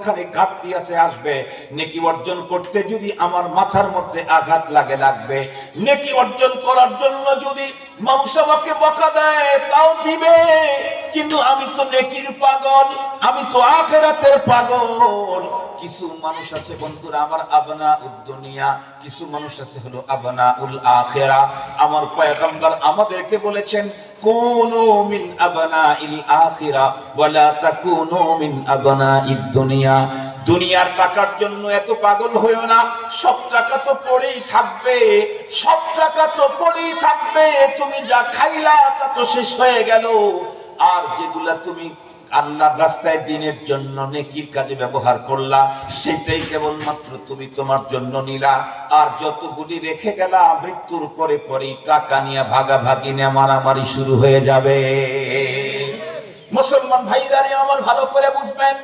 খানে ঘাটতি আছে, আসবে। নেকি অর্জন করতে যদি আমার মাথার মধ্যে আঘাত লাগবে। নেকি অর্জন করার জন্য যদি মানুষ আমাকে বকা দেয় তাও দিবে, কিন্তু আমি তো নেকির পাগল, আমি তো আখিরাতের পাগল। কিছু মানুষ আছে বন্ধুরা আমার, আবনা উদ দুনিয়া, কিছু মানুষ আছে হলো আবনা উল আখিরা। আমার পয়গম্বর আমাদেরকে বলেছেন, কুনু মিন আবনাইল আখিরা ওয়ালা তাকুনু মিন আবনাইদ দুনিয়া। দুনিয়ার টাকার জন্য এত পাগল হইও না, সব টাকা তো পড়েই থাকবে, সব টাকা তো পড়েই থাকবে। তুমি যা খাইলা তা তো শেষ হয়ে গেল, আর যেগুলা তুমি আল্লাহর রাস্তায় দিনের জন্য নেকির কাজে ব্যবহার করলা, সেটাই কেবলমাত্র তুমি তোমার জন্য নিলা। আর যতগুলি রেখে গেলা, মৃত্যুর পরে পরেই টাকা নিয়ে ভাগাভাগি নিয়ে মারামারি শুরু হয়ে যাবে। মুসলমান ভাইরা আমার ভালো করে বুঝবেন।